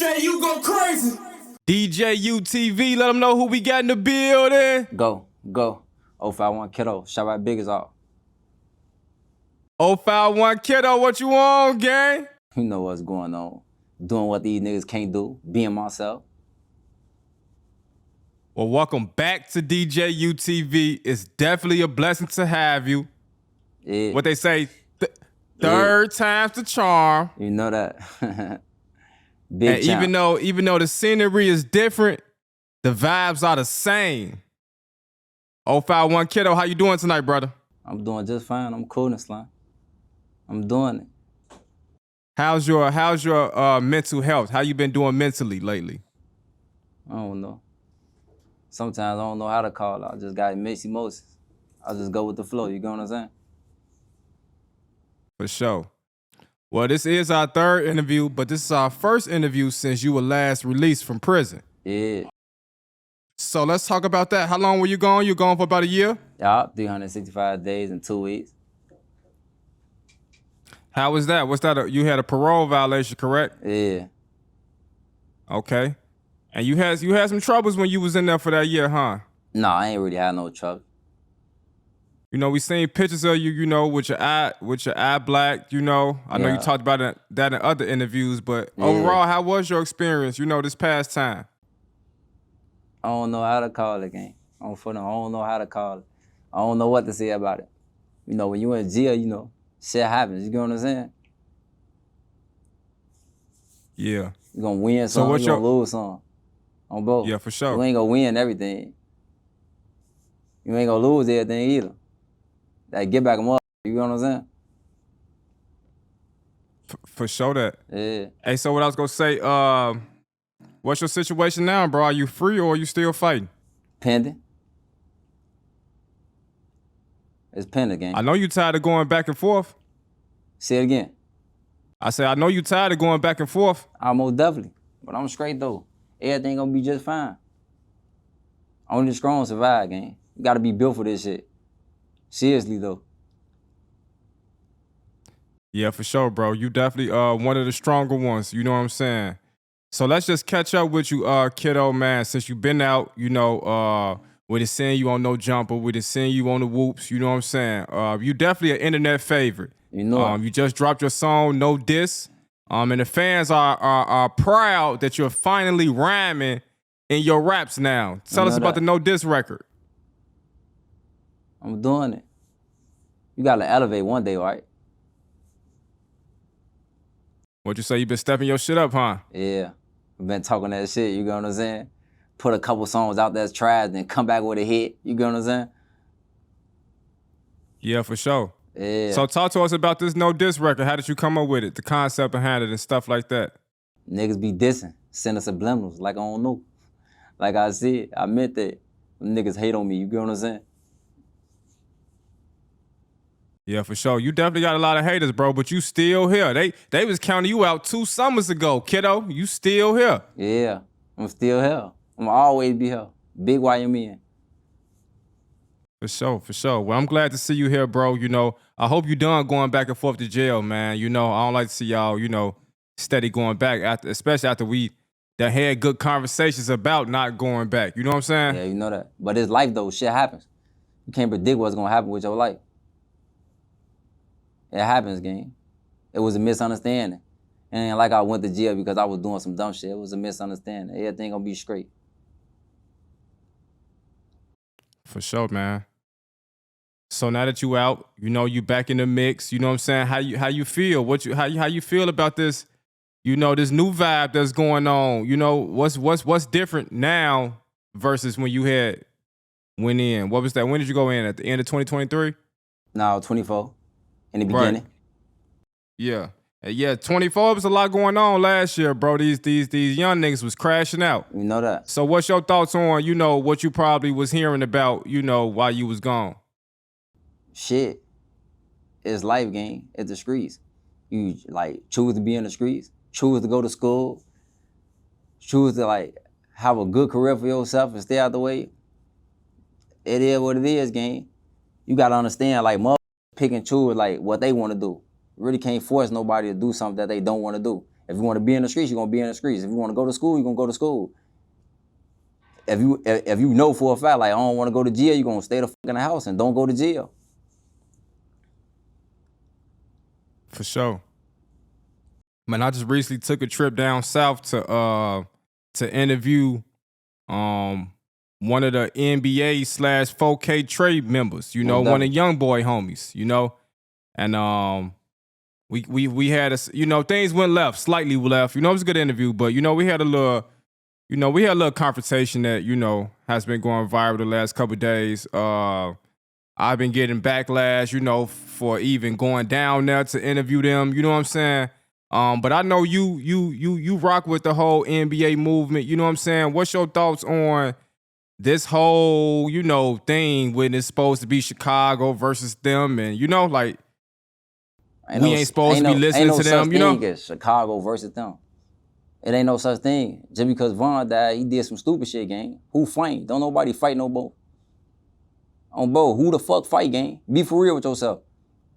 DJU go crazy. DJUTV, let them know who we got in the building. Go. 051 Kiddo. Shout out Big as all. 051 Kiddo, what you on, gang? You know what's going on. Doing what these niggas can't do. Being myself. Well, welcome back to DJUTV. It's definitely a blessing to have you. Yeah. What they say, third time's the charm. You know that. And even though the scenery is different, the vibes are the same. 051 Kiddo, how you doing tonight, brother? I'm doing just fine. I'm cool and slime. I'm doing it. How's your mental health? How you been doing mentally lately? I don't know. Sometimes I don't know how to call it. I just got mixed emotions. I just go with the flow. You get what I'm saying? For sure. Well, this is our third interview, but this is our first interview since you were last released from prison. Yeah. So let's talk about that. How long were you gone? You gone for about a year? Yeah, 365 days and 2 weeks. How was that? What's that? You had a parole violation, correct? Yeah. Okay. And you had some troubles when you was in there for that year, huh? No, I ain't really had no trouble. You know, we seen pictures of you, you know, with your eye black, you know. I know you talked about that in other interviews, but overall, how was your experience, you know, this past time? I don't know how to call it, gang. I don't know how to call it. I don't know what to say about it. You know, when you in jail, you know, shit happens. You get what I'm saying? Yeah. You gonna win some, you gonna lose some. On both. Yeah, for sure. You ain't gonna win everything. You ain't gonna lose everything either. That get back 'em up. You know what I'm saying? For sure that. Yeah. Hey, so what I was gonna say, what's your situation now, bro? Are you free or are you still fighting? Pending. It's pending, gang. I know you tired of going back and forth. Say it again. I said, I know you tired of going back and forth. Most definitely. But I'm straight though. Everything gonna be just fine. Only the strong survive, gang. You gotta be built for this shit. Seriously though. Yeah, for sure, bro. You definitely one of the stronger ones. You know what I'm saying? So let's just catch up with you, Kiddo, man. Since you've been out, you know, we just seeing you on No Jumper, we just seeing you on the Whoops. You know what I'm saying? You definitely an internet favorite. You know. You just dropped your song, No Diss. And the fans are proud that you're finally rhyming in your raps now. Tell us about the No Diss record. I'm doing it. You gotta elevate one day, right? What you say? You been stepping your shit up, huh? Yeah. I've been talking that shit, you know what I'm saying? Put a couple songs out that's trash, then come back with a hit, you know what I'm saying? Yeah, for sure. Yeah. So talk to us about this No Diss record. How did you come up with it? The concept behind it and stuff like that. Niggas be dissing, sending subliminals like I don't know. Like I said, I meant that. Niggas hate on me, you get what I'm saying? Yeah, for sure. You definitely got a lot of haters, bro, but you still here. They was counting you out 2 summers ago, kiddo. You still here. Yeah, I'm still here. I'm always be here. Big YMN. For sure. Well, I'm glad to see you here, bro. You know, I hope you done going back and forth to jail, man. You know, I don't like to see y'all, you know, steady going back, especially after we had good conversations about not going back. You know what I'm saying? Yeah, you know that. But it's life, though. Shit happens. You can't predict what's going to happen with your life. It happens, gang. It was a misunderstanding. And it ain't like I went to jail because I was doing some dumb shit. It was a misunderstanding. Everything going to be straight. For sure, man. So now that you out, you know, you back in the mix, you know what I'm saying? How you feel? How you feel about this, you know, this new vibe that's going on? You know, what's different now versus when you went in? What was that? When did you go in? At the end of 2023? No, 24 in the beginning. Right. Yeah, 24 was a lot going on last year, bro. These young niggas was crashing out. You know that. So what's your thoughts on, you know, what you probably was hearing about, you know, while you was gone? Shit. It's life, gang. It's the streets. You, like, choose to be in the streets. Choose to go to school. Choose to, like, have a good career for yourself and stay out the way. It is what it is, gang. You got to understand, like, motherfuckers pick and choose, like, what they want to do. You really can't force nobody to do something that they don't want to do. If you want to be in the streets, you're gonna be in the streets. If you want to go to school, you're gonna go to school. If you know for a fact, like, I don't want to go to jail, you're gonna stay the fuck in the house and don't go to jail. For sure. Man, I just recently took a trip down south to interview one of the NBA / 4K trade members, you know, one of young boy homies, you know. And we had you know, things went left, slightly left. You know, it was a good interview, but you know, we had a little confrontation that, you know, has been going viral the last couple of days. I've been getting backlash, you know, for even going down there to interview them. You know what I'm saying? But I know you rock with the whole NBA movement. You know what I'm saying? What's your thoughts on this whole, you know, thing when it's supposed to be Chicago versus them, and you know, like, we ain't supposed to be listening to them, you know? Ain't no such thing as Chicago versus them. It ain't no such thing. Just because Von died, he did some stupid shit, gang. Who fight? Don't nobody fight no more. On Bo, who the fuck fight, gang? Be for real with yourself.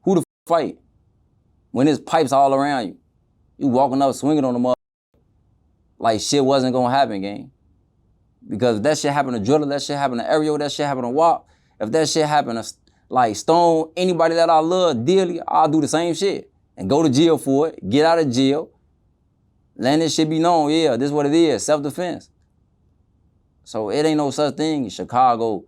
Who the fuck fight? When there's pipes all around you, you walking up swinging on the mother like shit wasn't gonna happen, gang. Because if that shit happened to Driller, that shit happened to Ariel, that shit happened to WAP, if that shit happened to like Stone, anybody that I love dearly, I'll do the same shit and go to jail for it, get out of jail, letting this shit be known, yeah, this is what it is, self-defense. So it ain't no such thing as Chicago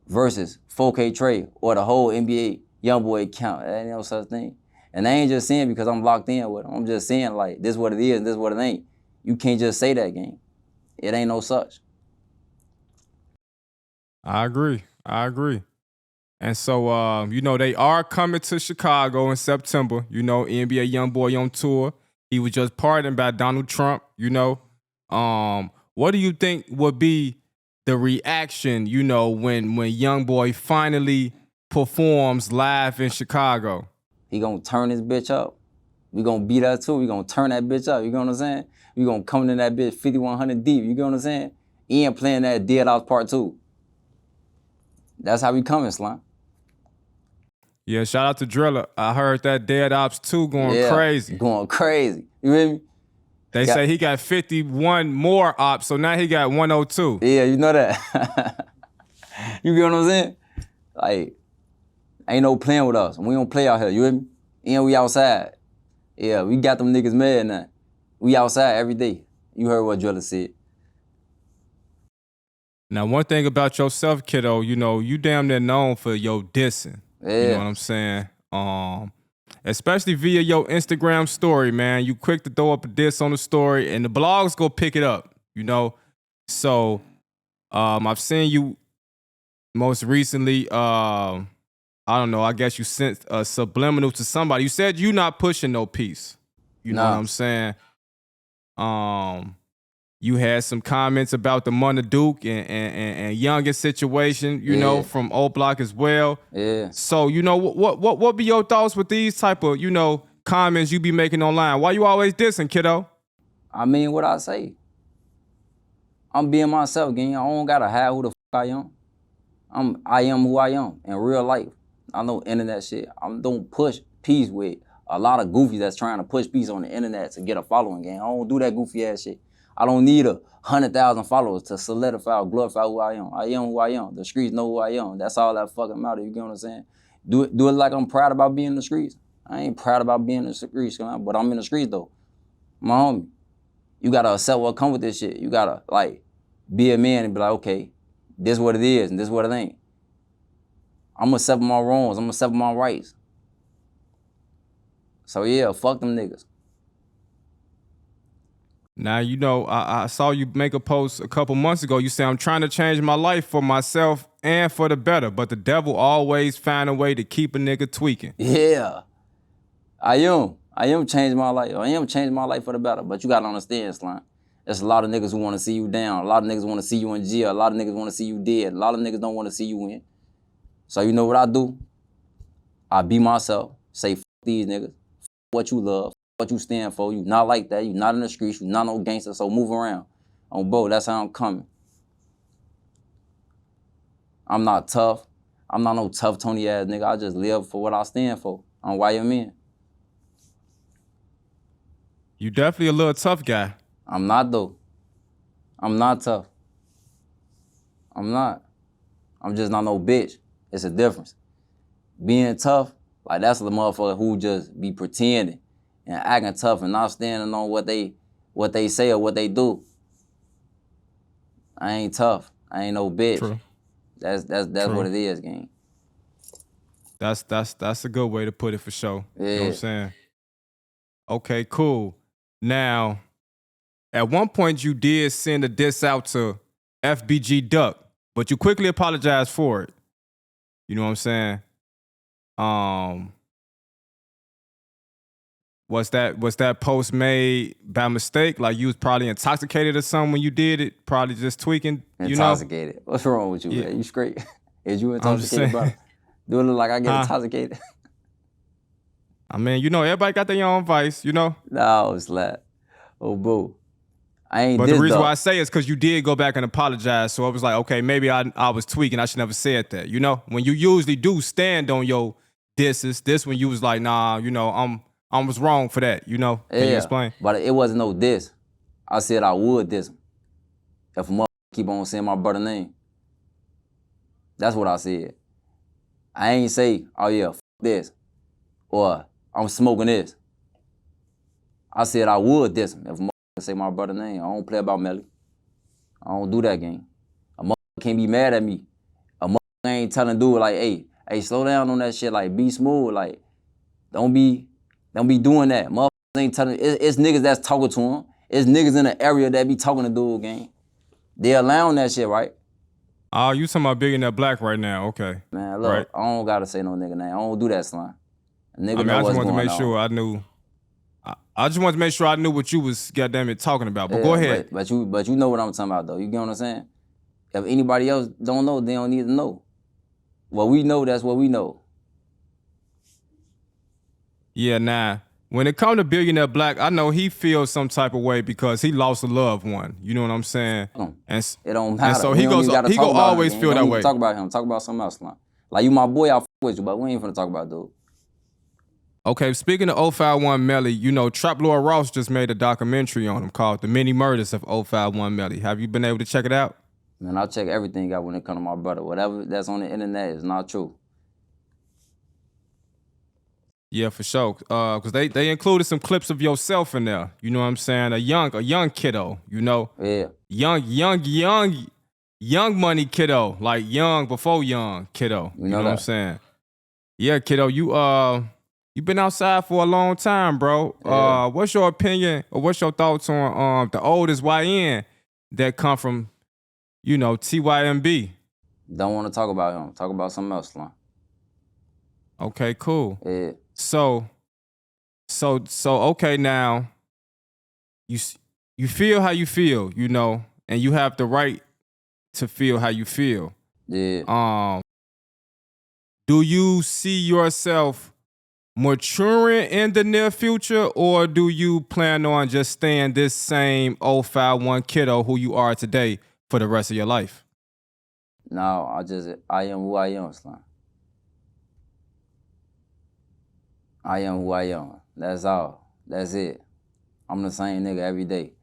versus 4K Trey or the whole NBA YoungBoy account. That ain't no such thing. And I ain't just saying because I'm locked in with them. I'm just saying, like, this is what it is and this is what it ain't. You can't just say that, gang. It ain't no such. I agree. And so, you know, they are coming to Chicago in September. You know, NBA YoungBoy on tour. He was just pardoned by Donald Trump, you know. What do you think would be the reaction, you know, when YoungBoy finally performs live in Chicago? He gonna turn his bitch up. We gonna beat her too. We gonna turn that bitch up. You know what I'm saying? We gonna come in that bitch 5100 deep. You know what I'm saying? Ian playing that D-Dawg Part 2. That's how we coming, Slime. Yeah, shout out to Driller. I heard that D-Dawg 2 going crazy. Going crazy. You hear me? They say he got 51 more ops, so now he got 102. Yeah, you know that. You get what I'm saying? Like, ain't no playing with us. We don't play out here, you hear me? And we outside. Yeah, we got them niggas mad now. We outside every day. You heard what Driller said. Now, one thing about yourself, kiddo, you know, you damn near known for your dissing. Yeah. You know what I'm saying? Especially via your Instagram story, man. You quick to throw up a diss on the story, and the blogs go pick it up, you know? So, I've seen you most recently, I don't know, I guess you sent a subliminal to somebody. You said you not pushing no peace. You know what I'm saying? You had some comments about the Mona Duke and youngest situation, you know, from O Block as well. Yeah. So, you know, what be your thoughts with these type of, you know, comments you be making online? Why you always dissing, kiddo? I mean what I say. I'm being myself, gang. I don't gotta hide who the fuck I am. I am who I am in real life. I know internet shit. I don't push peace with a lot of goofies that's trying to push peace on the internet to get a following, gang. I don't do that goofy ass shit. I don't need 100,000 followers to solidify or glorify who I am. I am who I am. The streets know who I am. That's all that fucking matter. You get what I'm saying? Do it like I'm proud about being in the streets. I ain't proud about being in the streets, but I'm in the streets though. My homie, you gotta accept what come with this shit. You gotta like be a man and be like, okay, this is what it is and this is what it ain't. I'm gonna accept my wrongs. I'm gonna accept my rights. So yeah, fuck them niggas. Now, you know, I saw you make a post a couple months ago. You say, I'm trying to change my life for myself and for the better, but the devil always find a way to keep a nigga tweaking. Yeah, I am changing my life. I am changing my life for the better, but you gotta understand, Slime. There's a lot of niggas who wanna see you down. A lot of niggas wanna see you in jail. A lot of niggas wanna see you dead. A lot of niggas don't wanna see you in. So you know what I do? I be myself, say fuck these niggas, fuck what you love, what you stand for. You not like that. You not in the streets. You not no gangster. So move around. On Bo, that's how I'm coming. I'm not tough. I'm not no tough Tony ass nigga. I just live for what I stand for. I'm YMN. You definitely a little tough guy. I'm not though. I'm not tough. I'm not. I'm just not no bitch. It's a difference. Being tough, like that's the motherfucker who just be pretending and acting tough and not standing on what they say or what they do. I ain't tough. I ain't no bitch. True. That's True. what it is, gang. That's a good way to put it for sure. Yeah. You know what I'm saying? Okay, cool. Now, at one point you did send a diss out to FBG Duck, but you quickly apologized for it. You know what I'm saying? Was that post made by mistake? Like you was probably intoxicated or something when you did it? Probably just tweaking, you know? Intoxicated. What's wrong with you, Yeah. man? You straight? Is you I'm just intoxicated, saying. brother? Do it look like I get Huh? intoxicated? I mean, you know, everybody got their own vice, you know? No, it's like, oh, boo. I ain't But this the reason though. why I say is because you did go back and apologize. So I was like, okay, maybe I was tweaking. I should never said that. You know, when you usually do stand on your disses, this when you was like, nah, you know, I was wrong for that. You know, can you explain? But it wasn't no diss. I said I would diss him if a motherfucker keep on saying my brother name. That's what I said. I ain't say, oh yeah, f this, or I'm smoking this. I said I would diss him if a motherfucker say my brother name. I don't play about Melly. I don't do that game. A motherfucker can't be mad at me. A motherfucker ain't telling dude like, hey, slow down on that shit. Like, be smooth. Like, don't be doing that. Motherfuckers ain't telling. It's niggas that's talking to him. It's niggas in the area that be talking to dude, gang. They allowing that shit, right? Oh, you talking about Billionaire Black right now? Okay. Man, look, right. I don't gotta say no nigga name. I don't do that slime. Nigga I mean, know I what's just wanted to going make on. sure I knew. I just wanted to make sure I knew what you was goddamn it talking about. But go ahead. But you know what I'm talking about though. You get what I'm saying? If anybody else don't know, they don't need to know. What we know, that's what we know. Yeah, nah. When it comes to Billionaire Black, I know he feels some type of way because he lost a loved one. You know what I'm saying? It don't matter. And so We he don't even gotta talk about always him. feel Don't that even way. talk about him. Talk about something else, man. Like you my boy, I f with you, but we ain't finna talk about dude. Okay, speaking of 051 Melly, you know, Trap Lord Ross just made a documentary on him called The Many Murders of 051 Melly. Have you been able to check it out? Man, I check everything out when it comes to my brother. Whatever that's on the internet is not true. Yeah, for sure. Cause they included some clips of yourself in there. You know what I'm saying? A young kiddo, you know? Yeah. Young money kiddo. Like young before young kiddo. You know what I'm saying? Yeah, kiddo, you been outside for a long time, bro. Yeah. What's your opinion or what's your thoughts on the oldest YN that come from, you know, TYMB? Don't want to talk about him. Talk about something else, Slum. Okay, cool. Yeah. So okay, now you feel how you feel, you know, and you have the right to feel how you feel. Yeah. Do you see yourself maturing in the near future, or do you plan on just staying this same 051 kiddo who you are today for the rest of your life? No, I am who I am, Slum. I am who I am. That's all. That's it. I'm the same nigga every day.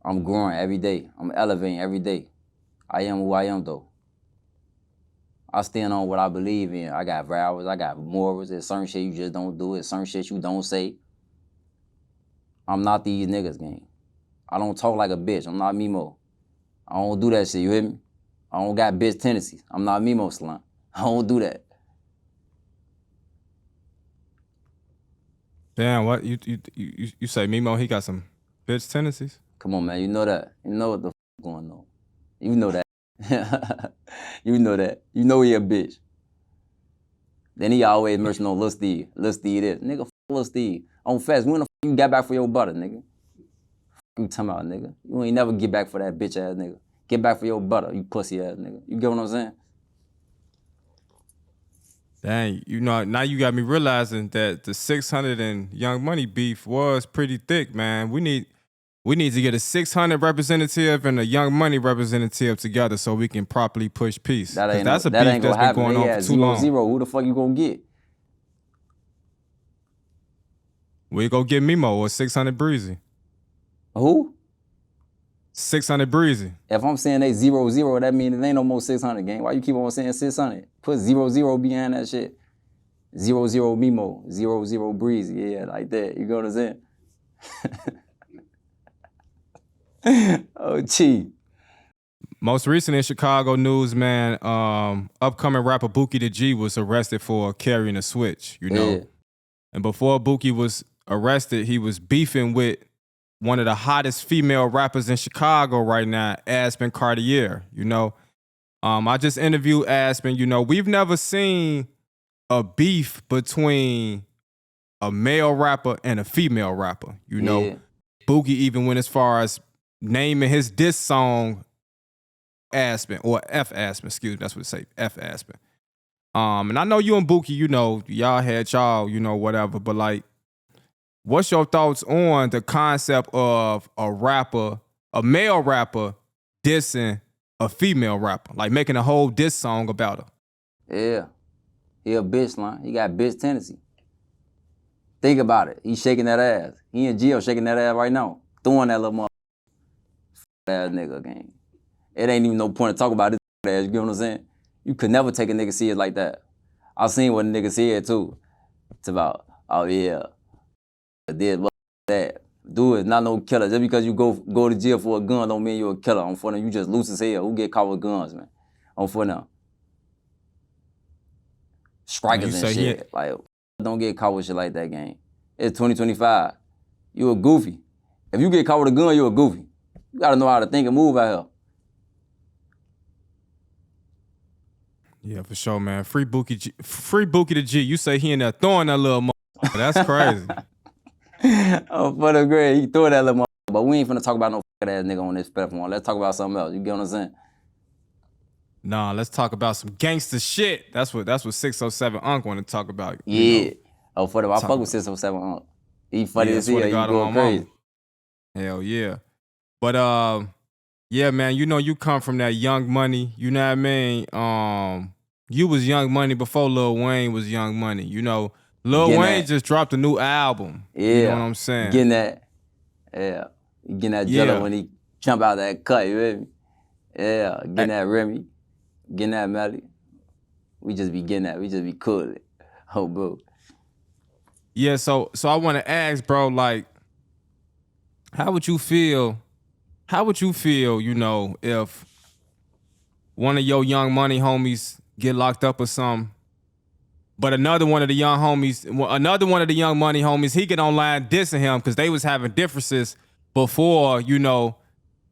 I'm growing every day. I'm elevating every day. I am who I am, though. I stand on what I believe in. I got values. I got morals. There's certain shit you just don't do. There's certain shit you don't say. I'm not these niggas, gang. I don't talk like a bitch. I'm not Mimo. I don't do that shit, you hear me? I don't got bitch tendencies. I'm not Mimo, Slum. I don't do that. Damn, what you say Mimo? He got some bitch tendencies. Come on, man. You know that. You know what the f going on. You know that. You know that. You know he a bitch. Then he always mention on Lil Steve. Lil Steve this. Nigga, f Lil Steve. On fast. When the f you got back for your butter, nigga? F you talking about, nigga? You ain't never get back for that bitch ass nigga. Get back for your butter, you pussy ass nigga. You get what I'm saying? Dang, you know, now you got me realizing that the 600 and Young Money beef was pretty thick, man. We need to get a 600 representative and a Young Money representative together so we can properly push peace. That ain't that's a that beef ain't that's gonna been happen. going on for too long. 0-0. Who the fuck you gonna get? We go get Mimo or 600 Breezy. Who? 600 Breezy. If I'm saying they 0-0, that means it ain't no more 600 game. Why you keep on saying 600? Put 0-0 behind that shit. 0-0 Mimo, 0-0 Breezy. Yeah, like that. You know what I'm saying? Oh, gee. Most recent in Chicago news, man, upcoming rapper Bookie the G was arrested for carrying a switch, you know. Yeah. And before Bookie was arrested, he was beefing with one of the hottest female rappers in Chicago right now, Aspen Cartier, you know. I just interviewed Aspen, you know. We've never seen a beef between a male rapper and a female rapper, you know. Yeah. Boogie even went as far as naming his diss song Aspen, or F Aspen, excuse me, that's what it say, F Aspen. And I know you and Bookie, you know, y'all had y'all, you know, whatever, but like, what's your thoughts on the concept of a rapper, a male rapper, dissing a female rapper, like making a whole diss song about her? Yeah. He a bitch, man. He got bitch tendency. Think about it. He shaking that ass. He in jail shaking that ass right now. Throwing that little ass nigga game. It ain't even no point to talk about this ass, you get what I'm saying? You could never take a nigga serious like that. I seen what a nigga said too. It's about, oh yeah, I did that. Dude is not no killer. Just because you go to jail for a gun don't mean you're a killer. On for them, you just loose as hell. Who get caught with guns, man? On for them. Strikers and shit. Like, don't get caught with shit like that, gang. It's 2025. You a goofy. If you get caught with a gun, you a goofy. You gotta know how to think and move out here. Yeah, for sure, man. Free Bookie the G. You say he in there throwing that little motherfucker. That's crazy. Oh, for the grade, he threw that little motherfucker. But we ain't finna talk about no ass nigga on this platform. Let's talk about something else. You get what I'm saying? Nah, let's talk about some gangster shit. That's what 607 Unc want to talk about. Yeah. Oh, for the I fuck with 607 Unc. He funny as hell. He going crazy. Hell yeah. But yeah, man, you know you come from that Young Money, you know what I mean? You was Young Money before Lil Wayne was Young Money. You know, Lil Wayne just dropped a new album. Yeah. You know what I'm saying? Getting that, yeah. Getting that jello when he jump out that cut, you hear me? Yeah, getting that Remy, getting that Melly. We just be getting that, we just be cool. Oh, bro. Yeah, so I want to ask, bro, like, how would you feel, you know, if one of your Young Money homies get locked up or something, but another one of the Young Money homies, he get online dissing him because they was having differences before, you know,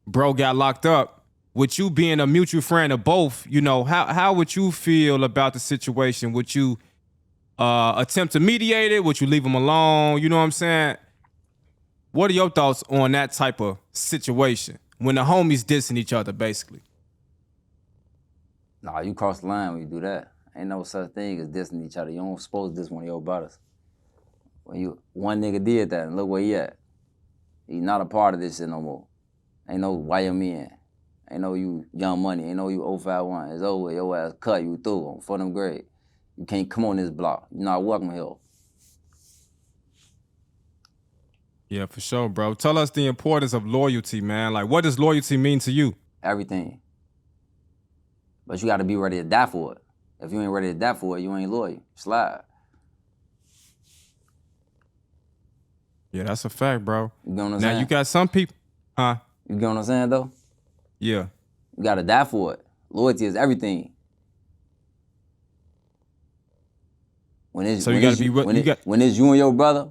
bro got locked up. With you being a mutual friend of both, you know, how would you feel about the situation? Would you attempt to mediate it? Would you leave him alone? You know what I'm saying? What are your thoughts on that type of situation when the homies dissing each other, basically? Nah, you cross the line when you do that. Ain't no such thing as dissing each other. You don't supposed to diss one of your brothers. When one nigga did that, and look where he at. He not a part of this shit no more. Ain't no YMN. Ain't no you Young Money. Ain't no you 051. It's over. Your ass cut. You through on for them grade. You can't come on this block. You're not welcome here. Yeah, for sure, bro. Tell us the importance of loyalty, man. Like, what does loyalty mean to you? Everything. But you got to be ready to die for it. If you ain't ready to die for it, you ain't loyal. Slide. Yeah, that's a fact, bro. You know what I'm saying? Now, you got some people, huh? You get what I'm saying, though? Yeah. You got to die for it. Loyalty is everything. When it's you and your brother,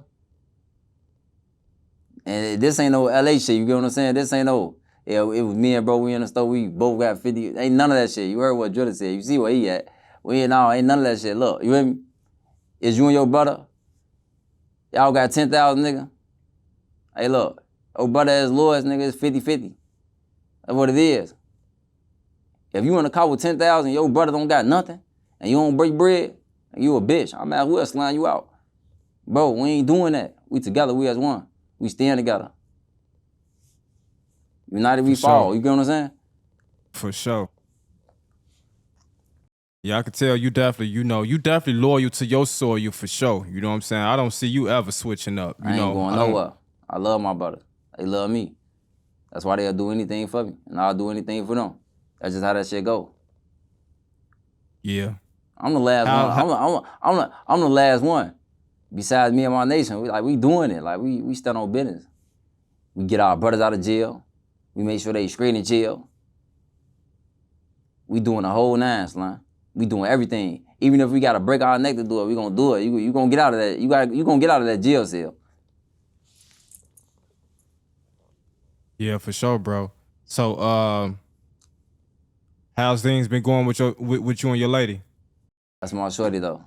and this ain't no LA shit, you get what I'm saying? This ain't no, yeah, it was me and bro, we in the store, we both got 50, ain't none of that shit. You heard what Drilla said, you see where he at. Ain't none of that shit. Look, you hear me? It's you and your brother, y'all got 10,000, nigga. Hey, look, your brother is Lord's, nigga, it's 50-50. That's what it is. If you in a car with 10,000, your brother don't got nothing, and you don't break bread, and you a bitch, I'm at who else slime you out? Bro, we ain't doing that. We together, we as one. We stand together. United we fall, you get what I'm saying? For sure. Yeah, I could tell you definitely, you definitely loyal to your soil for sure. You know what I'm saying? I don't see you ever switching up. I ain't going nowhere. I love my brother. They love me. That's why they'll do anything for me, and I'll do anything for them. That's just how that shit go. Yeah. I'm the last one. I'm the last one. Besides me and my nation, we doing it. Like we stand on business. We get our brothers out of jail. We make sure they straight in jail. We doing the whole nine, Slime. We doing everything. Even if we gotta break our neck to do it, we gonna do it. You gonna get out of that. You gonna get out of that jail cell. Yeah, for sure, bro. So, how's things been going with you and your lady? That's my shorty though.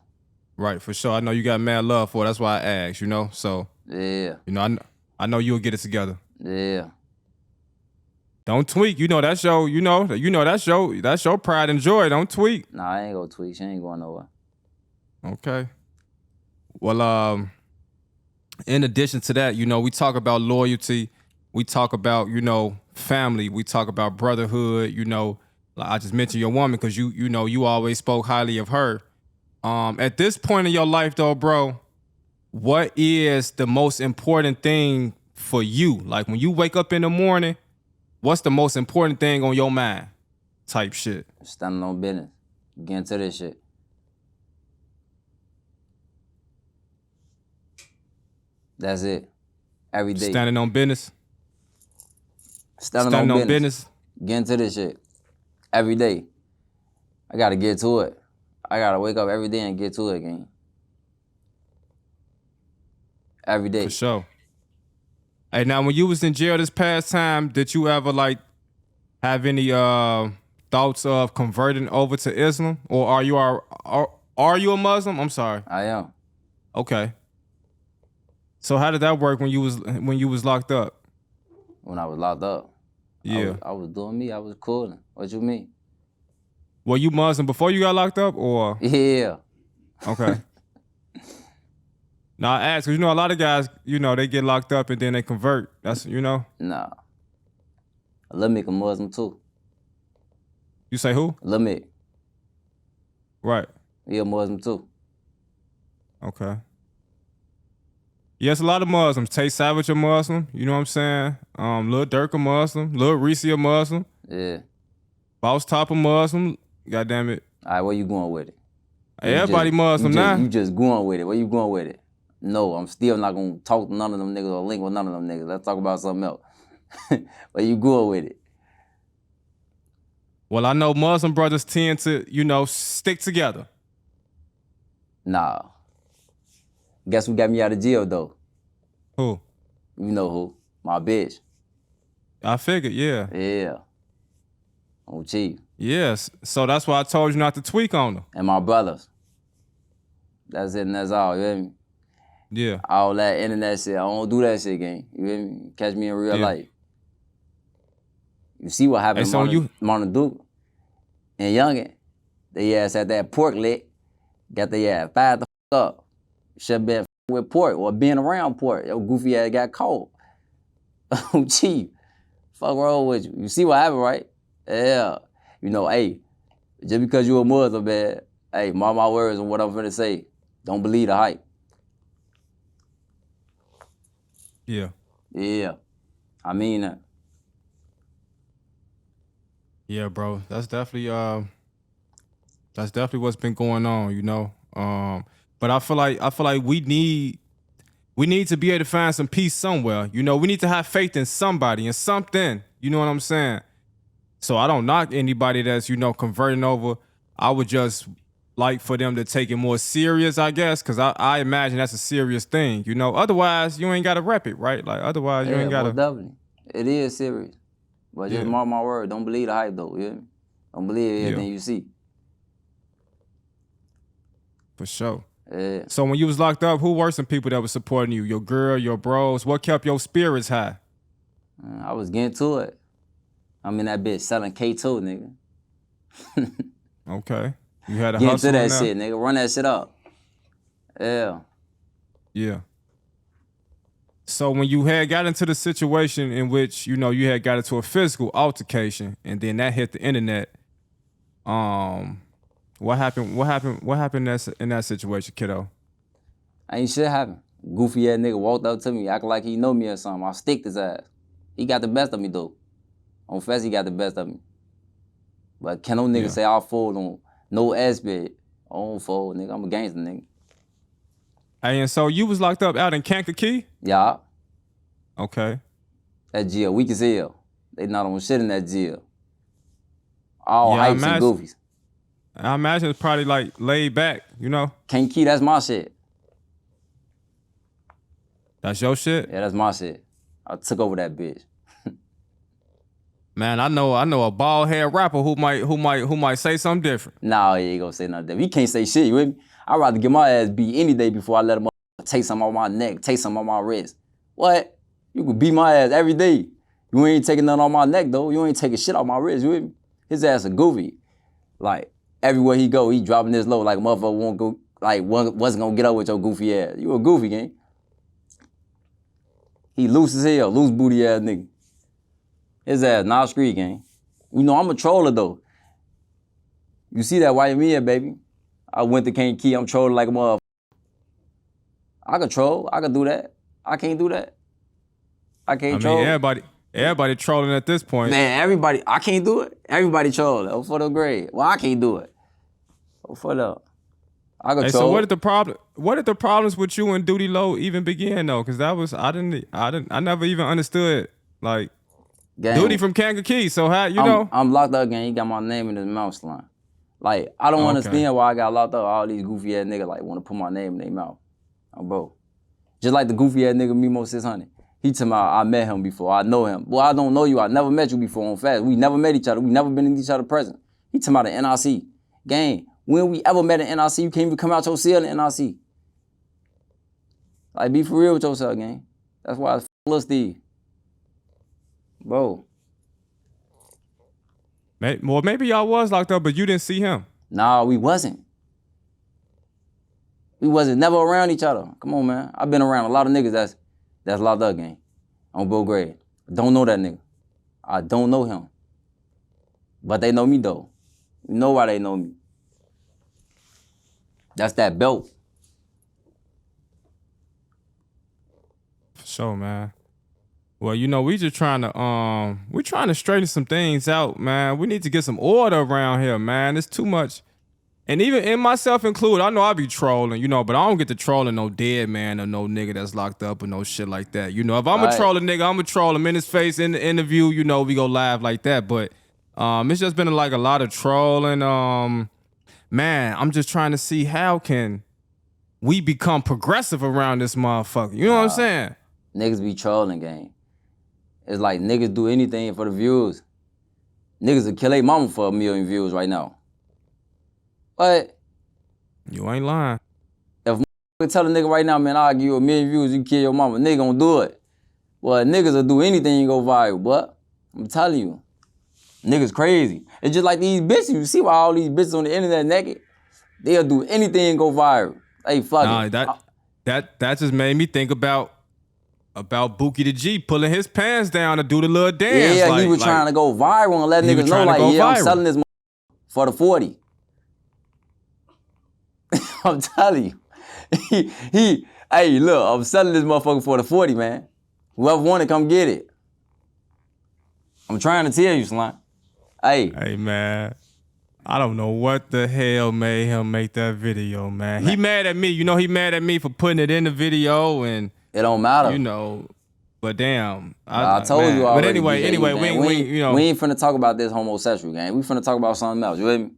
Right, for sure. I know you got mad love for her. That's why I asked. So Yeah. I know you'll get it together. Yeah. Don't tweak. That's your pride and joy. Don't tweak. Nah, I ain't gonna tweak. She ain't going nowhere. Okay. Well, in addition to that, we talk about loyalty. We talk about, family. We talk about brotherhood. Like I just mentioned your woman because you always spoke highly of her. At this point in your life, though, bro, what is the most important thing for you? Like when you wake up in the morning, what's the most important thing on your mind? Type shit. Standing on business. Get into this shit. That's it. Every day. Standing on business. Standing on business. Get into this shit. Every day. I gotta get to it. I gotta wake up every day and get to it again. Every day. For sure. Hey, now when you was in jail this past time, did you ever have any thoughts of converting over to Islam, or are you a Muslim? I'm sorry. I am. Okay. So how did that work when you was locked up? When I was locked up. Yeah. I was doing me. I was cool. What you mean? Were you Muslim before you got locked up, or? Yeah. Okay. Now I ask, because a lot of guys, they get locked up and then they convert. That's, Nah. Lil Mick a Muslim too. You say who? Lil Mick. Right. He a Muslim too. Okay. Yes, a lot of Muslims. Tay Savage a Muslim. You know what I'm saying? Lil Durk a Muslim. Lil Reese a Muslim. Yeah. Boss Top a Muslim. God damn it. All right, where you going with it? Everybody Muslim now. You just going with it. Where you going with it? No, I'm still not gonna talk to none of them niggas or link with none of them niggas. Let's talk about something else. Where you going with it? Well, I know Muslim brothers tend to, stick together. Nah. Guess who got me out of jail though? Who? You know who? My bitch. I figured, yeah. Yeah. On chief. Yes. So that's why I told you not to tweak on her. And my brothers. That's it and that's all, you hear me? Yeah. All that internet shit, I don't do that shit, gang. You hear me? Catch me in real life. You see what happened to Martin Duke and Youngin. They ass at that pork lick, got their ass fired the up. Should been with pork or being around pork. Your goofy ass got caught. Oh, chief. Fuck wrong with you. You see what happened, right? Yeah. Hey, just because you a Muslim, man, hey, mark my words on what I'm finna say. Don't believe the hype. Yeah. Yeah. I mean that. Yeah, bro. That's definitely what's been going on, But I feel like we need to be able to find some peace somewhere. We need to have faith in somebody and something. You know what I'm saying? So I don't knock anybody that's, converting over. I would just like for them to take it more serious, I guess, because I imagine that's a serious thing. Otherwise you ain't got to rep it, right? Like otherwise you ain't got to. Definitely. It is serious. But just mark my word, don't believe the hype though, you hear me? Don't believe everything you see. For sure. Yeah. So when you was locked up, who were some people that was supporting you? Your girl, your bros? What kept your spirits high? I was getting to it. I'm in that bitch selling K2, nigga. Okay. You had a get hustle into that now? shit, nigga. Run that shit up. Yeah. Yeah. So when you had got into the situation in which, you had got into a physical altercation and then that hit the internet, What happened? What happened? What happened in that situation, kiddo? Ain't shit happen. Goofy ass nigga walked up to me, acting like he know me or something. I sticked his ass. He got the best of me though. On Fest, he got the best of me. But can no nigga say I'll fold on no aspect? I don't fold, nigga. I'm a gangster, nigga. Hey, and so you was locked up out in Kankakee? Yeah. Okay. That jail, weak as hell. They not on shit in that jail. All hypes and goofies. I imagine it's probably like laid back, you know? Kankakee, that's my shit. That's your shit? Yeah, that's my shit. I took over that bitch. Man, I know a bald head rapper who might say something different. Nah, he ain't gonna say nothing different. He can't say shit, you with me? I'd rather get my ass beat any day before I let him take something on my neck, take something on my wrist. What? You could beat my ass every day. You ain't taking nothing on my neck though. You ain't taking shit off my wrist, you with me? His ass a goofy. Like, everywhere he go, he dropping this low like a motherfucker won't go, like wasn't gonna get up with your goofy ass. You a goofy, gang. He loose as hell, loose booty ass nigga. His ass not street, gang. You know, I'm a troller though. You see that white me, baby? I went to Kankakee, I'm trolling like a motherfucker. I can troll, I can do that. I can't do that. I can't troll. I mean, everybody trolling at this point. Man, everybody, I can't do it. Everybody trolling. Oh, for the grade. Well, I can't do it. Oh, for the. I can troll. So what did the problems with you and Duty Low even begin though? Because that was I never even understood like gang. Duty from Kankakee. So how you know? I'm locked up, gang. He got my name in his mouth line. Like I don't understand why I got locked up. All these goofy ass niggas like want to put my name in their mouth. Bro, just like the goofy ass nigga Mimo 600. He tell me I met him before. I know him. Well, I don't know you. I never met you before on Fast. We never met each other. We never been in each other's presence. He tell me the NRC. Gang, when we ever met in NRC, you can't even come out your cell in NRC. Like, be for real with yourself, gang. That's why it's Lil Steve. Bro. Well, maybe y'all was locked up, but you didn't see him. Nah, we wasn't. We wasn't never around each other. Come on, man. I've been around a lot of niggas that's locked up, gang. On Bill Grade. Don't know that nigga. I don't know him. But they know me, though. You know why they know me. That's that belt. For sure, man. Well, you know, we just trying to straighten some things out, man. We need to get some order around here, man. It's too much. And even in myself included, I know I be trolling, you know, but I don't get to trolling no dead man or no nigga that's locked up or no shit like that. You know, if I'm a troll a nigga, I'm a troll him in his face in the interview, you know, we go live like that. But it's just been like a lot of trolling. Man, I'm just trying to see how can we become progressive around this motherfucker. You know what I'm saying? Niggas be trolling, gang. It's like niggas do anything for the views. Niggas will kill their mama for 1 million views right now. But you ain't lying. If tell a nigga right now, man, I'll give you 1 million views, you kill your mama, nigga gonna do it. Well, niggas will do anything and go viral, but I'm telling you, niggas crazy. It's just like these bitches. You see why all these bitches on the internet naked? They'll do anything and go viral. Hey, fuck it. That just made me think about Bookie the G pulling his pants down to do the little dance. Yeah, he was trying to go viral and let niggas know, like, yeah, I'm selling this for the 40. I'm telling you. Hey, look, I'm selling this motherfucker for the 40, man. Whoever want it, come get it. I'm trying to tell you, Slime. Hey, man. I don't know what the hell made him make that video, man. He mad at me. You know, he mad at me for putting it in the video and... It don't matter. You know, but damn. I told you already. But anyway, we ain't finna talk about this homosexual game. We finna talk about something else. You with me?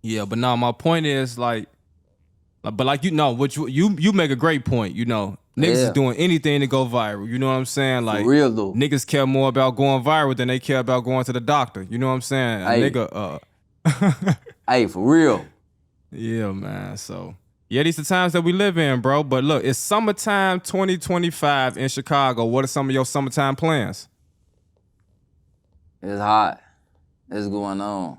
Yeah, but no, my point is like you know, which you make a great point, you know. Niggas is doing anything to go viral. You know what I'm saying? Like, for real though. Niggas care more about going viral than they care about going to the doctor. You know what I'm saying? Hey, for real. Yeah, man. So yeah, these are the times that we live in, bro. But look, it's summertime 2025 in Chicago. What are some of your summertime plans? It's hot. It's going on.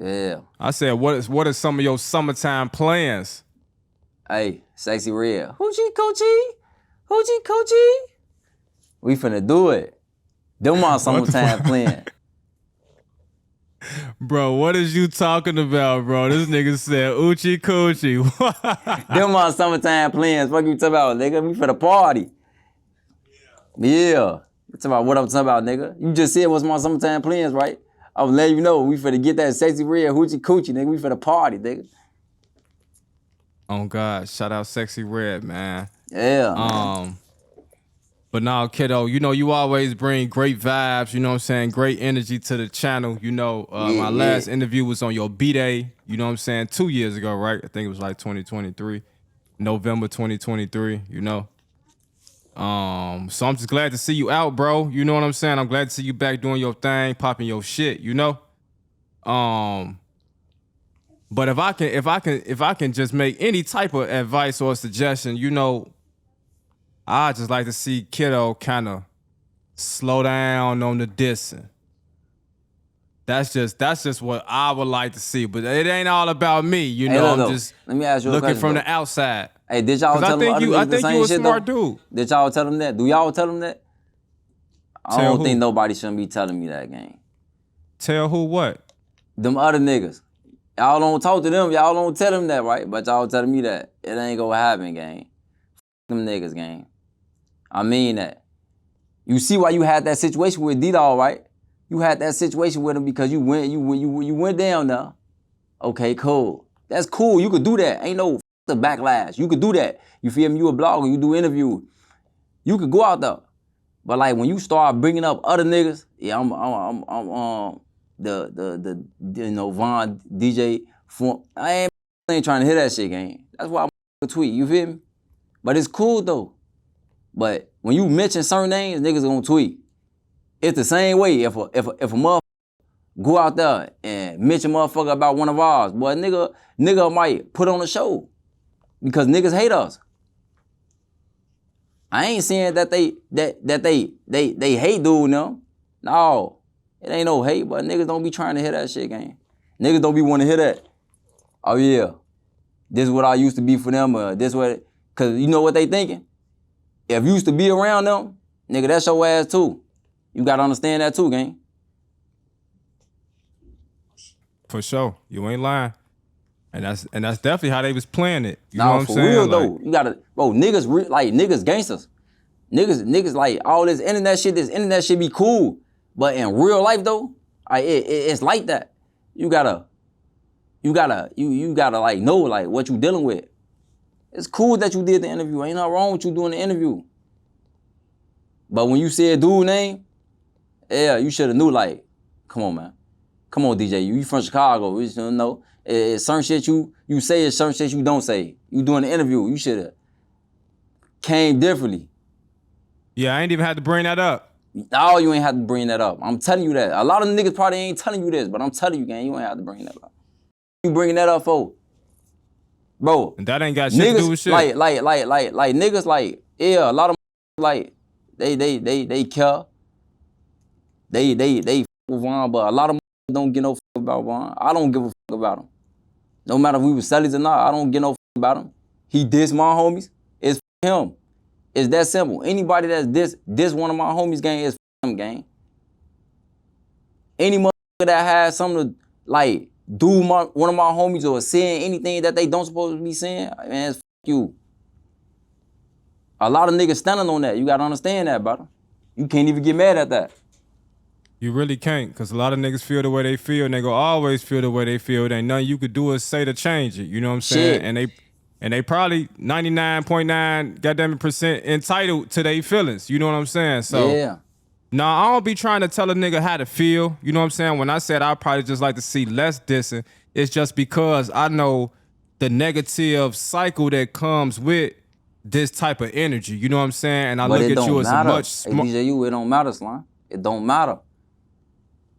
Yeah. I said, what are some of your summertime plans? Hey, Sexy Red. Hoochie Coochie. We finna do it. Them my summertime plan. Bro, what is you talking about, bro? This nigga said Oochie Coochie. Them my summertime plans. Fuck you talking about, nigga? We for the party. Yeah. You talking about what I'm talking about, nigga? You just said what's my summertime plans, right? I was letting you know we finna get that sexy red hoochie coochie, nigga. We for the party, nigga. Oh God, shout out Sexy Red, man. Yeah, man. But now, kiddo, you know, you always bring great vibes, you know what I'm saying? Great energy to the channel. You know, my last interview was on your B-Day, you know what I'm saying? 2 years ago, right? I think it was like 2023, November 2023, you know? So I'm just glad to see you out, bro. You know what I'm saying? I'm glad to see you back doing your thing, popping your shit, you know? But if I can just make any type of advice or suggestion, you know, I just like to see Kiddo kind of slow down on the dissing. That's just what I would like to see. But it ain't all about me, you know. I'm just let me ask you a looking question, from bro. the outside. Hey, did y'all tell them I think you a smart dude. Did y'all tell them that? Do y'all tell them that? I don't think nobody shouldn't be telling me that, gang. Tell who what? Them other niggas. Y'all don't talk to them. Y'all don't tell them that, right? But y'all telling me that. It ain't gonna happen, gang. Them niggas, gang. I mean that. You see why you had that situation with D-Dawg, right? You had that situation with him because you went down there. Okay, cool. That's cool. You could do that. Ain't no the backlash. You could do that. You feel me? You a blogger. You do interviews. You could go out there. But like when you start bringing up other niggas, yeah, I'm the you know Von DJ form. I ain't trying to hear that shit, gang. That's why I'm tweet. You feel me? But it's cool though. But when you mention certain names, niggas gonna tweet. It's the same way if a motherfucker go out there and mention motherfucker about one of ours, boy, nigga might put on a show because niggas hate us. I ain't saying that they hate dude now. No, it ain't no hate, but niggas don't be trying to hear that shit, gang. Niggas don't be want to hear that. Oh yeah, this is what I used to be for them, this what, cause you know what they thinking? If you used to be around them, nigga, that's your ass too. You gotta understand that too, gang. For sure, you ain't lying, and that's definitely how they was playing it. You know Nah, what I'm for saying? real though, you gotta, bro, niggas gangsters, niggas like all this internet shit be cool, but in real life though, it's like that. You gotta like know like what you dealing with. It's cool that you did the interview. Ain't nothing wrong with you doing the interview. But when you said dude name, yeah, you should have knew like, come on, man. Come on, DJU. You from Chicago. You should know. It's certain shit you say, it's certain shit you don't say. You doing the interview. You should have came differently. Yeah, I ain't even had to bring that up. No, you ain't have to bring that up. I'm telling you that. A lot of niggas probably ain't telling you this, but I'm telling you, gang, you ain't have to bring that up. You bringing that up for? Bro. And that ain't got shit niggas, to do with shit. Like niggas like, yeah, a lot of like, they care. They with Von, but a lot of don't give no fuck about Von. I don't give a fuck about him. No matter if we was cellies or not, I don't give no fuck about him. He diss my homies. It's him. It's that simple. Anybody that's diss one of my homies, gang, is him, gang. Any motherfucker that has something to like do one of my homies or saying anything that they don't supposed to be saying, man, it's you. A lot of niggas standing on that. You gotta understand that, brother. You can't even get mad at that. You really can't, because a lot of niggas feel the way they feel, and they go always feel the way they feel. It ain't nothing you could do or say to change it. You know what I'm saying? Shit. And they probably 99.9 goddamn % entitled to their feelings. You know what I'm saying? So yeah. Nah, I don't be trying to tell a nigga how to feel. You know what I'm saying? When I said I'd probably just like to see less dissing, it's just because I know the negative cycle that comes with this type of energy. You know what I'm saying? And I look at you as a much Hey, DJU, it don't matter, Slime. It don't matter.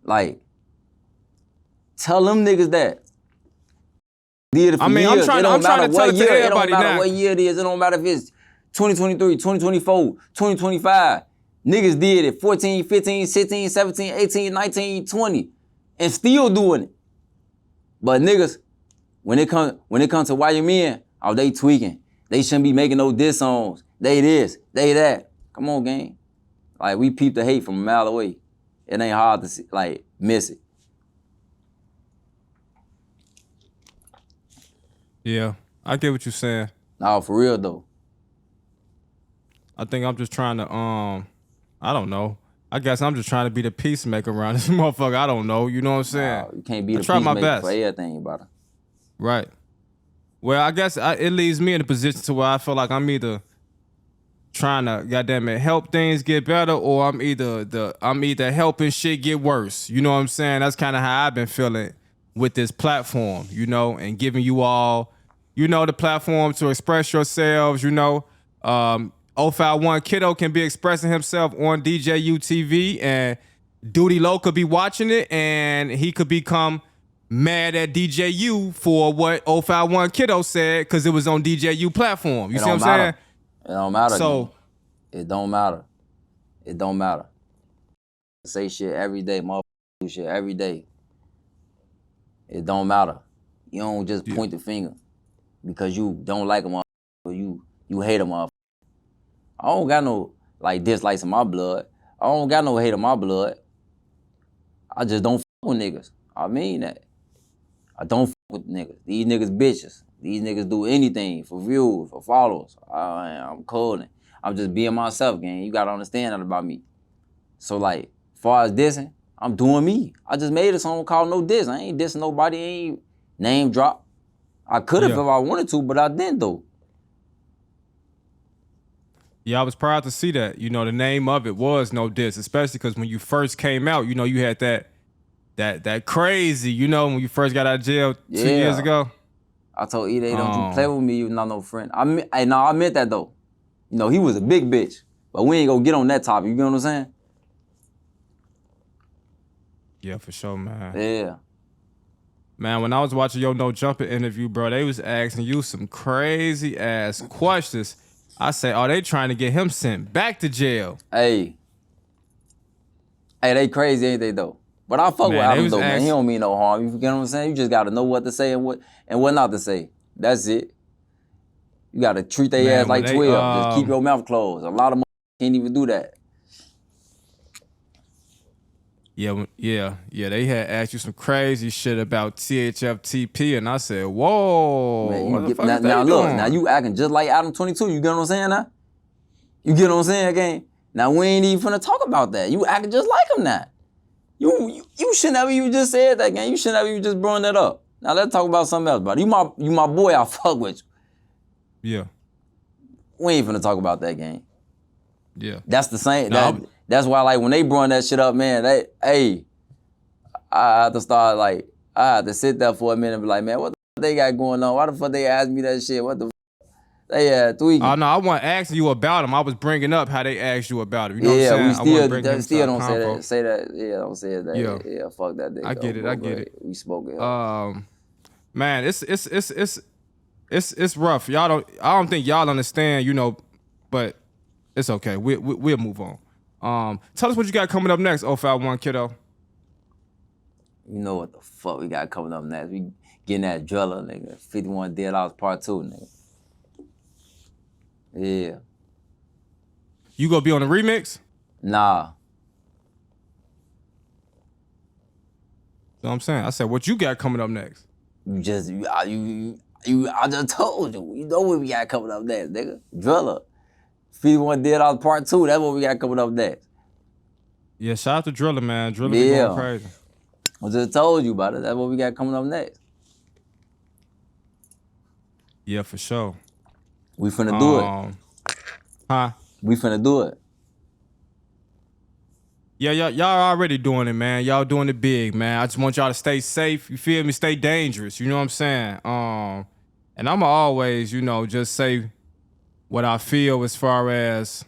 Like, tell them niggas that. Did it for years. I'm trying to tell it to everybody now. It don't matter what year it is. It don't matter if it's 2023, 2024, 2025. Niggas did it 14, 15, 16, 17, 18, 19, 20, and still doing it. But niggas, when it comes to why you men, oh, they tweaking. They shouldn't be making no diss songs. They this, they that. Come on, gang. Like, we peep the hate from a mile away. It ain't hard to see, like, miss it. Yeah, I get what you're saying. Nah, for real though. I think I'm just trying to I don't know. I guess I'm just trying to be the peacemaker around this motherfucker. I don't know. You know what I'm saying? Nah, you can't be I the try my peacemaker for best. everything, brother. Right. Well, I guess it leaves me in a position to where I feel like I'm either trying to goddamn it help things get better, or I'm either helping shit get worse. You know what I'm saying? That's kind of how I've been feeling with this platform, you know, and giving you all, you know, the platform to express yourselves. You know, 051 Kiddo can be expressing himself on DJUTV, and Duty Low could be watching it, and he could become mad at DJU for what 051 Kiddo said because it was on DJU platform. You see what I'm saying? It don't matter. So gang. It don't matter. It don't matter. Say shit every day, motherfucker. Do shit every day. It don't matter. You don't just point the finger because you don't like a motherfucker. You hate a motherfucker. I don't got no like dislikes in my blood. I don't got no hate in my blood. I just don't fuck with niggas. I mean that. I don't fuck with niggas. These niggas bitches. These niggas do anything for views, for followers. I'm cold. I'm just being myself, gang. You gotta understand that about me. So like, far as dissing, I'm doing me. I just made a song called No Diss. I ain't dissing nobody. I ain't name drop. I could have if I wanted to, but I didn't though. yeah, I was proud to see that. You know, the name of it was No Diss, especially because when you first came out, you know, you had that crazy, you know, when you first got out of jail 2 years ago. I told E-Day, don't you play with me, you not no friend. I meant that though. You know, he was a big bitch, but we ain't gonna get on that topic, you know what I'm saying? Yeah, for sure, man. Yeah. Man, when I was watching your No Jumper interview, bro, they was asking you some crazy ass questions. I say, oh, they trying to get him sent back to jail. Hey, they crazy, ain't they though? But I fuck with Adam though, man. He don't mean no harm. You get what I'm saying? You just gotta know what to say and what not to say. That's it. You gotta treat their ass like 12. Just keep your mouth closed. A lot of can't even do that. Yeah. They had asked you some crazy shit about THFTP, and I said, "Whoa, Man, what the fuck is they doing?" Now you acting just like Adam 22. You get what I'm saying now? You get what I'm saying, gang? Now we ain't even finna talk about that. You acting just like him now. You shouldn't have even just said that, gang. You shouldn't have even just brought that up. Now let's talk about something else, buddy. You my boy. I fuck with you. Yeah. We ain't finna talk about that, gang. Yeah. That's the same. That's why, like, when they brought that shit up, man, I had to start, like, I had to sit there for a minute and be like, man, what the fuck they got going on? Why the fuck they asked me that shit? What the fuck? They had tweaking. Oh, no, I wasn't asking you about him. I was bringing up how they asked you about him. You know what I'm saying? We still don't say that. Yeah, don't say that. Yeah, fuck that day. I get it. We spoke it. Man, it's rough. I don't think y'all understand, you know, but it's okay. We'll move on. Tell us what you got coming up next, 051 Kiddo. You know what the fuck we got coming up next. We getting that driller, nigga. 51 D-Dawg part 2, nigga. Yeah. You gonna be on the remix? Nah. You know what I'm saying? I said, what you got coming up next? I just told you. You know what we got coming up next, nigga. Driller. 51 D-Dawg part 2. That's what we got coming up next. Yeah, shout out to Driller, man. Driller be going crazy. I just told you about it. That's what we got coming up next. Yeah, for sure. We finna do it. Huh? We finna do it. Yeah, y'all already doing it, man. Y'all doing it big, man. I just want y'all to stay safe. You feel me? Stay dangerous. You know what I'm saying? And I'ma always, you know, just say what I feel as far as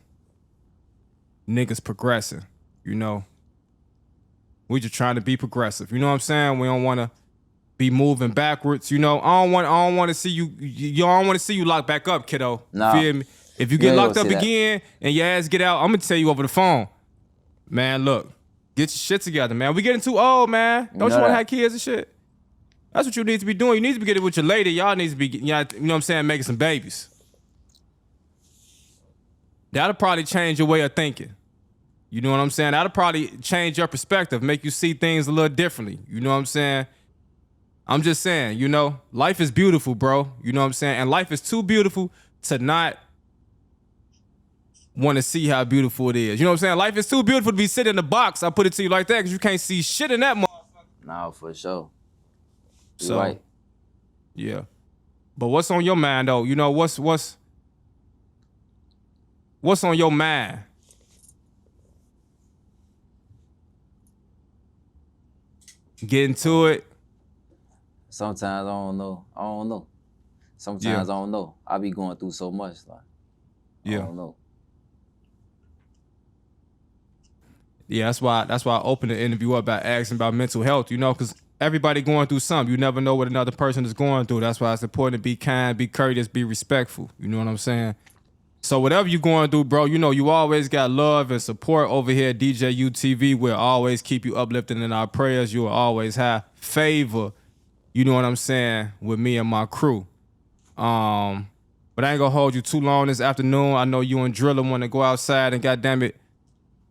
niggas progressing. You know, we just trying to be progressive. You know what I'm saying? We don't want to be moving backwards. You know, I don't want to see you. You don't want to see you locked back up, kiddo. Nah. Feel me? If you get locked up again and your ass get out, I'm gonna tell you over the phone, man. Look, get your shit together, man. We getting too old, man. Don't you want to have kids and shit? That's what you need to be doing. You need to be getting with your lady. Y'all need to be, you know what I'm saying, making some babies. That'll probably change your way of thinking. You know what I'm saying? That'll probably change your perspective, make you see things a little differently. You know what I'm saying? I'm just saying, you know, life is beautiful, bro. You know what I'm saying? And life is too beautiful to not want to see how beautiful it is. You know what I'm saying? Life is too beautiful to be sitting in the box. I put it to you like that because you can't see shit in that motherfucker. Nah, for sure. You're So, right. yeah. But what's on your mind though? You know, what's on your mind? Get into it. Sometimes I don't know. Sometimes I don't know. I be going through so much. Like, I don't know. Yeah, that's why I opened the interview up by asking about mental health, you know, because everybody going through something. You never know what another person is going through. That's why it's important to be kind, be courteous, be respectful. You know what I'm saying? So whatever you going through, bro, you know, you always got love and support over here at DJUTV. We'll always keep you uplifted in our prayers. You will always have favor, you know what I'm saying, with me and my crew. But I ain't gonna hold you too long this afternoon. I know you and Driller want to go outside and goddamn it,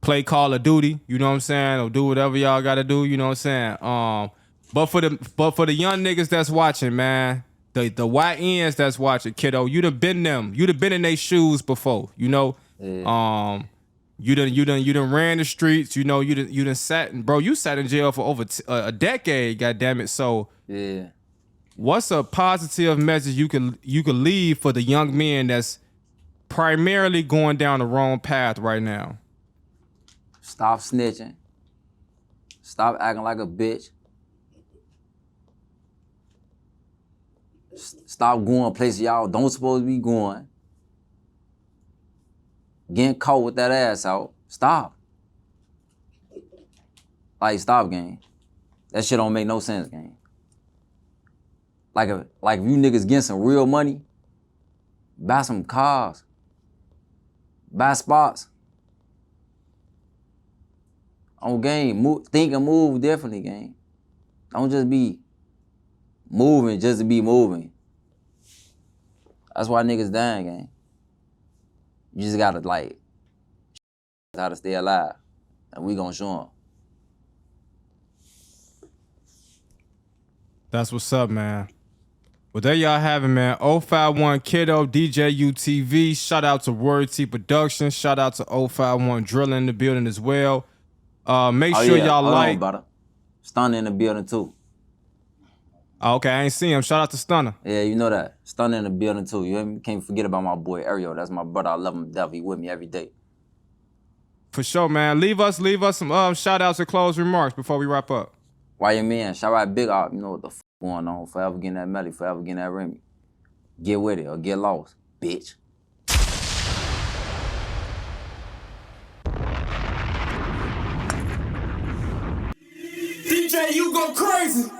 play Call of Duty, you know what I'm saying, or do whatever y'all gotta do, you know what I'm saying. But for the young niggas that's watching, man, the YNs that's watching, kiddo, you'd have been them. You'd have been in their shoes before, you know. Yeah. You done ran the streets, you know. You done sat, bro. You sat in jail for over a decade, goddamn it. So Yeah. what's a positive message you could leave for the young men that's primarily going down the wrong path right now? Stop snitching. Stop acting like a bitch. Stop going places y'all don't supposed to be going. Getting caught with that ass out. Stop. Like, stop, gang. That shit don't make no sense, gang. Like if you niggas getting some real money, buy some cars. Buy spots. On game, think and move differently, gang. Don't just be moving just to be moving. That's why niggas dying, gang. You just gotta like how to stay alive, and we gonna show them. That's what's up, man. Well, there y'all have it, man. 051 Kiddo, DJUTV. Shout out to Word T Productions. Shout out to 051 Driller in the building as well. Make sure y'all like. Stunner in the building too. Oh, okay, I ain't seen him. Shout out to Stunner. Yeah, you know that. Stunner in the building too. You hear me? Can't forget about my boy Ariel. That's my brother. I love him to death. He with me every day. For sure, man. Leave us some shout outs and closing remarks before we wrap up. Why your man? Shout out Big Op. You know what the f going on. Forever getting that Melly. Forever getting that Remy. Get with it or get lost, bitch. DJ, you go crazy.